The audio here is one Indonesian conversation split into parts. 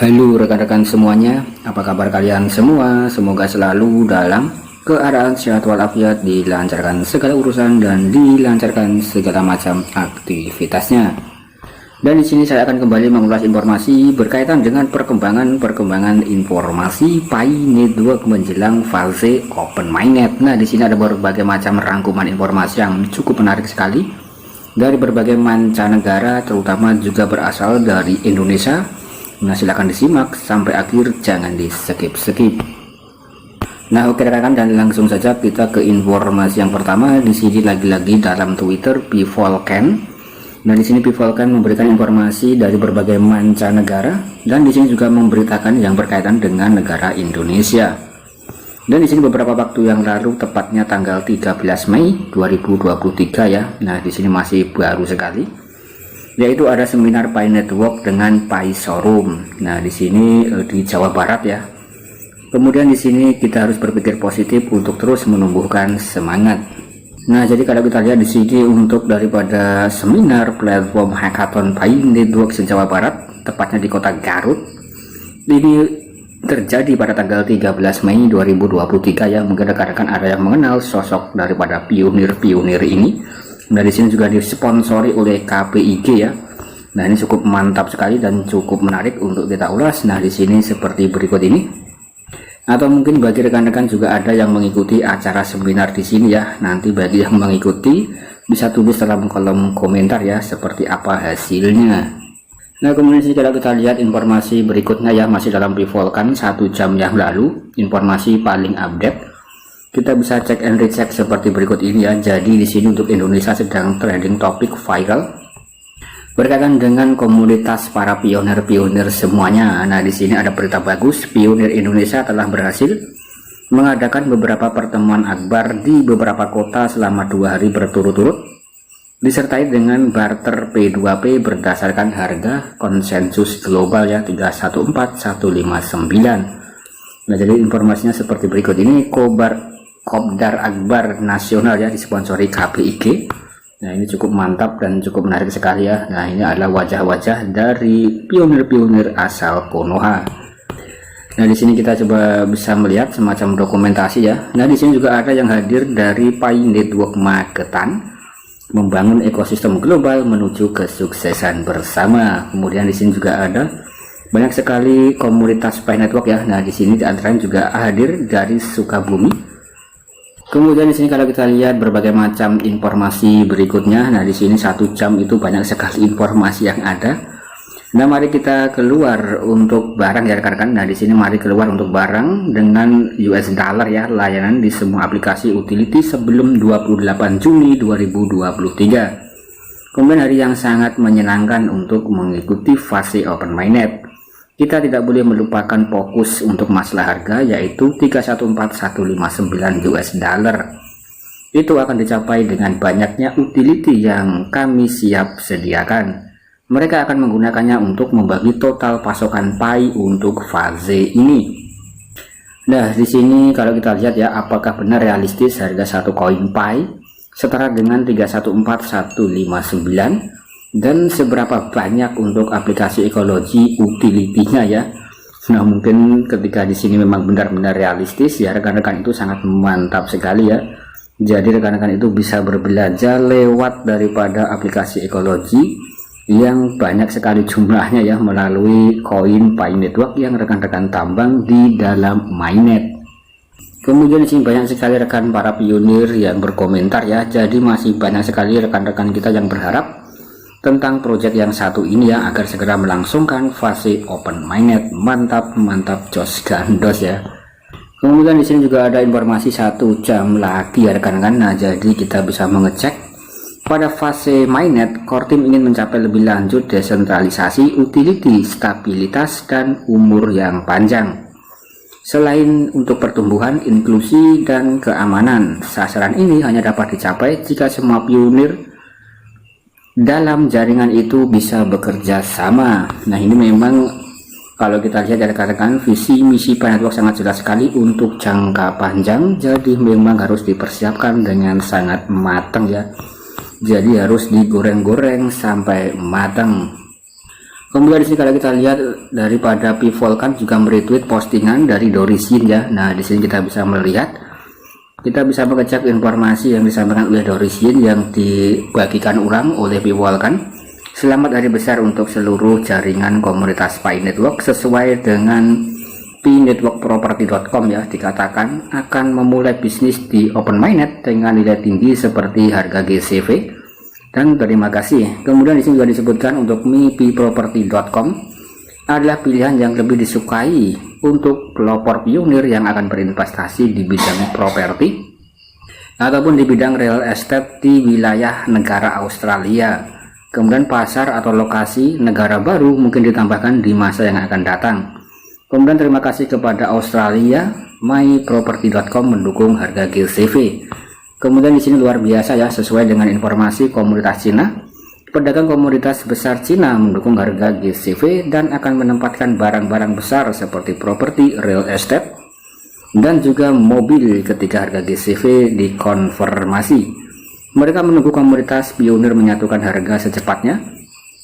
Halo rekan-rekan semuanya, apa kabar kalian semua? Semoga selalu dalam keadaan sehat walafiat, dilancarkan segala urusan dan dilancarkan segala macam aktivitasnya. Dan di sini saya akan kembali mengulas informasi berkaitan dengan perkembangan informasi Pi Network menjelang fase open mainnet. Nah, di sini ada berbagai macam rangkuman informasi yang cukup menarik sekali dari berbagai mancanegara, terutama juga berasal dari Indonesia. Nah, silahkan disimak sampai akhir, jangan di skip. Nah, oke rekan, dan langsung saja kita ke informasi yang pertama. Di sini lagi-lagi dalam Twitter Pivolcan. Nah, di sini Pivolcan memberikan informasi dari berbagai mancanegara dan di sini juga memberitakan yang berkaitan dengan negara Indonesia. Dan di sini beberapa waktu yang lalu, tepatnya tanggal 13 Mei 2023 ya. Nah, di sini masih baru sekali, yaitu ada seminar Pi Network dengan Pi Showroom. Nah, di sini di Jawa Barat ya. Kemudian di sini kita harus berpikir positif untuk terus menumbuhkan semangat. Nah, jadi kalau kita lihat di sini untuk daripada seminar platform hackathon Pi Network se-Jawa Barat, tepatnya di kota Garut, ini terjadi pada tanggal 13 Mei 2023 ya. Mungkin rekan-rekan ada yang mengenal sosok daripada pionir-pionir ini. Nah, di sini juga disponsori oleh KPIG ya. Nah, ini cukup mantap sekali dan cukup menarik untuk kita ulas. Nah, di sini seperti berikut ini. Atau mungkin bagi rekan-rekan juga ada yang mengikuti acara seminar di sini ya. Nanti bagi yang mengikuti bisa tulis dalam kolom komentar ya seperti apa hasilnya. Nah, kemudian sih kalau kita lihat informasi berikutnya ya, masih dalam Pivolcan 1 jam yang lalu, informasi paling update. Kita bisa cek and recheck seperti berikut ini ya. Jadi di sini untuk Indonesia sedang trending topik viral berkaitan dengan komunitas para pionir-pionir semuanya. Nah, di sini ada berita bagus, pionir Indonesia telah berhasil mengadakan beberapa pertemuan akbar di beberapa kota selama 2 hari berturut-turut, disertai dengan barter P2P berdasarkan harga konsensus global ya 314159. Nah, jadi informasinya seperti berikut ini. Kopdar Akbar Nasional ya, disponsori KPIG. Nah, ini cukup mantap dan cukup menarik sekali ya. Nah, ini adalah wajah-wajah dari pionir-pionir asal Konoha. Nah, di sini kita coba bisa melihat semacam dokumentasi ya. Nah, di sini juga ada yang hadir dari Pi Network Magetan, membangun ekosistem global menuju kesuksesan bersama. Kemudian di sini juga ada banyak sekali komunitas Pi Network ya. Nah, di sini diantaranya juga hadir dari Sukabumi. Kemudian di sini kalau kita lihat berbagai macam informasi berikutnya. Nah, di sini 1 jam itu banyak sekali informasi yang ada. Nah, mari kita keluar untuk barang ya rekan-rekan. Nah, di sini mari keluar untuk barang dengan US dollar ya, layanan di semua aplikasi utility sebelum 28 Juni 2023. Kemudian hari yang sangat menyenangkan untuk mengikuti fase open mainnet. Kita tidak boleh melupakan fokus untuk masalah harga, yaitu 314159 US dollar. Itu akan dicapai dengan banyaknya utility yang kami siap sediakan. Mereka akan menggunakannya untuk membagi total pasokan Pi untuk fase ini. Nah, di sini kalau kita lihat ya, apakah benar realistis harga satu koin Pi setara dengan 314159? Dan seberapa banyak untuk aplikasi ekologi utility-nya ya. Nah, mungkin ketika di sini memang benar-benar realistis ya rekan-rekan, itu sangat mantap sekali ya. Jadi rekan-rekan itu bisa berbelanja lewat daripada aplikasi ekologi yang banyak sekali jumlahnya ya, melalui koin Pi Network yang rekan-rekan tambang di dalam mainnet. Kemudian di sini banyak sekali rekan para pionir yang berkomentar ya. Jadi masih banyak sekali rekan-rekan kita yang berharap tentang proyek yang satu ini ya, agar segera melangsungkan fase open mainnet. Mantap jos gandos ya. Kemudian di sini juga ada informasi 1 jam lagi ya rekan-rekan. Nah, jadi kita bisa mengecek pada fase mainnet, core team ingin mencapai lebih lanjut desentralisasi, utility, stabilitas, dan umur yang panjang. Selain untuk pertumbuhan, inklusi, dan keamanan, sasaran ini hanya dapat dicapai jika semua pionir dalam jaringan itu bisa bekerja sama. Nah, ini memang kalau kita lihat dari rekan-rekan, visi misi Pi Network sangat jelas sekali untuk jangka panjang. Jadi memang harus dipersiapkan dengan sangat matang ya. Jadi harus digoreng-goreng sampai matang. Kemudian di sini kalau kita lihat daripada Pivolcan juga meretweet postingan dari Dorisin ya. Nah, di sini kita bisa melihat, kita bisa mengecek informasi yang disampaikan oleh Dorisin yang dibagikan ulang oleh Pivolcan. Selamat hari besar untuk seluruh jaringan komunitas Pi Network. Sesuai dengan pinetworkproperty.com ya, dikatakan akan memulai bisnis di open mainnet dengan nilai tinggi seperti harga GCV. Dan terima kasih. Kemudian di sini juga disebutkan untuk mipiproperty.com adalah pilihan yang lebih disukai untuk pelopor pionir yang akan berinvestasi di bidang properti ataupun di bidang real estate di wilayah negara Australia. Kemudian pasar atau lokasi negara baru mungkin ditambahkan di masa yang akan datang. Kemudian terima kasih kepada Australia, myproperty.com mendukung harga GCV. Kemudian di sini luar biasa ya, sesuai dengan informasi komunitas Cina, pedagang komoditas besar Cina mendukung harga GCV dan akan menempatkan barang-barang besar seperti properti, real estate, dan juga mobil ketika harga GCV dikonfirmasi. Mereka menunggu komoditas pionir menyatukan harga secepatnya,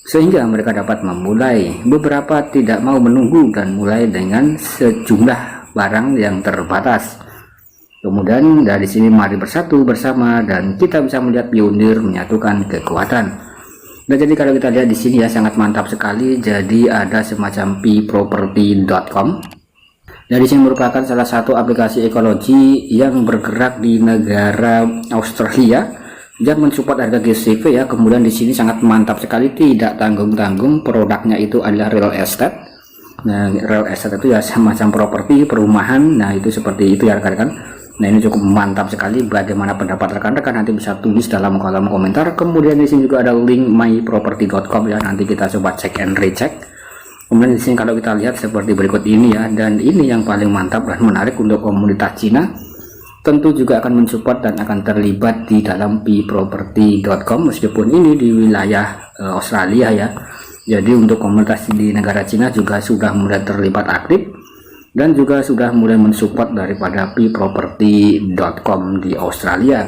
sehingga mereka dapat memulai. Beberapa tidak mau menunggu dan mulai dengan sejumlah barang yang terbatas. Kemudian dari sini mari bersatu bersama dan kita bisa melihat pionir menyatukan kekuatan. Nah, jadi kalau kita lihat di sini ya sangat mantap sekali. Jadi ada semacam piproperty.com. Dari sini merupakan salah satu aplikasi ekologi yang bergerak di negara Australia yang mensupport harga GCV ya. Kemudian di sini sangat mantap sekali, tidak tanggung-tanggung. Produknya itu adalah real estate. Nah, real estate itu ya semacam properti perumahan. Nah, itu seperti itu ya rekan-rekan. Nah, ini cukup mantap sekali. Bagaimana pendapat rekan-rekan nanti bisa tulis dalam kolom komentar. Kemudian di sini juga ada link myproperty.com ya, nanti kita coba cek and recheck. Kemudian di sini kalau kita lihat seperti berikut ini ya, dan ini yang paling mantap dan menarik untuk komunitas Cina. Tentu juga akan mensupport dan akan terlibat di dalam piproperty.com meskipun ini di wilayah Australia ya. Jadi untuk komunitas di negara Cina juga sudah mulai terlibat aktif dan juga sudah mulai mensupport daripada piproperty.com di Australia.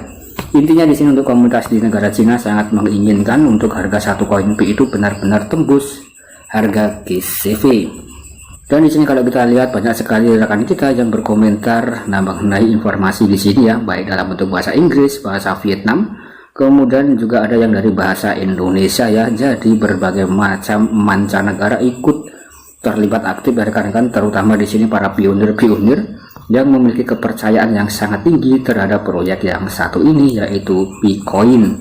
Intinya di sini untuk komunitas di negara Cina sangat menginginkan untuk harga satu koin Pi itu benar-benar tembus harga GCV. Dan di sini kalau kita lihat banyak sekali rekan kita yang berkomentar mengenai informasi di sini ya, baik dalam bentuk bahasa Inggris, bahasa Vietnam, kemudian juga ada yang dari bahasa Indonesia ya. Jadi berbagai macam mancanegara ikut terlibat aktif dari rekan-rekan, terutama di sini para pionir-pionir yang memiliki kepercayaan yang sangat tinggi terhadap proyek yang satu ini, yaitu Picoin.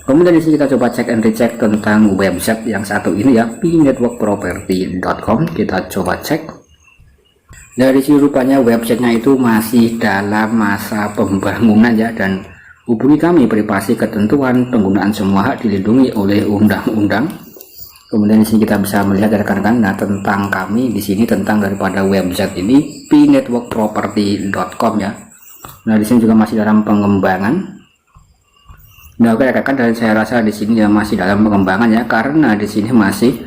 Kemudian di sini kita coba cek and recheck tentang website yang satu ini ya, pinetworkproperty.com. Kita coba cek. Dari sini rupanya websitenya itu masih dalam masa pembangunan ya, dan hubungi kami privasi ketentuan penggunaan semua hak dilindungi oleh undang-undang. Kemudian di sini kita bisa melihat rekan-rekan tentang kami di sini, tentang daripada website ini pinetworkproperty.com ya. Nah, di sini juga masih dalam pengembangan. Nah, oke rekan-rekan, dan saya rasa di sini ya masih dalam pengembangan ya, karena di sini masih,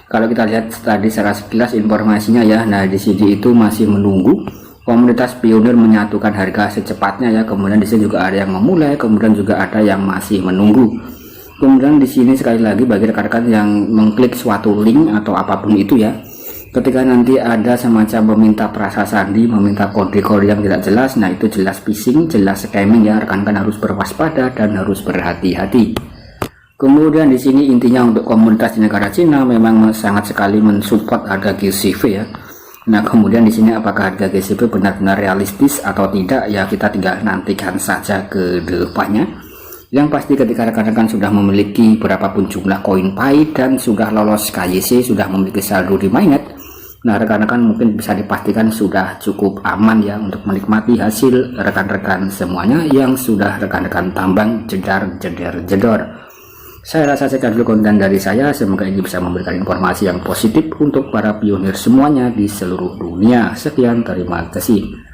kalau kita lihat tadi secara sekilas informasinya ya. Nah, di sini itu masih menunggu komunitas pionir menyatukan harga secepatnya ya. Kemudian di sini juga ada yang memulai, kemudian juga ada yang masih menunggu. Kemudian di sini sekali lagi bagi rekan-rekan yang mengklik suatu link atau apapun itu ya, ketika nanti ada semacam meminta prasasti, meminta kode-kode yang tidak jelas, nah itu jelas phishing, jelas scamming ya. Rekan-rekan harus berwaspada dan harus berhati-hati. Kemudian di sini intinya untuk komunitas di negara Cina memang sangat sekali mensupport harga GCV ya. Nah, kemudian di sini apakah harga GCV benar-benar realistis atau tidak ya, kita tinggal nantikan saja ke depannya. Yang pasti ketika rekan-rekan sudah memiliki berapapun jumlah koin Pi dan sudah lolos KYC, sudah memiliki saldo di mainnet, nah rekan-rekan mungkin bisa dipastikan sudah cukup aman ya untuk menikmati hasil rekan-rekan semuanya yang sudah rekan-rekan tambang jedar-jedar. Saya rasa sekian dulu konten dari saya, semoga ini bisa memberikan informasi yang positif untuk para pionir semuanya di seluruh dunia. Sekian, terima kasih.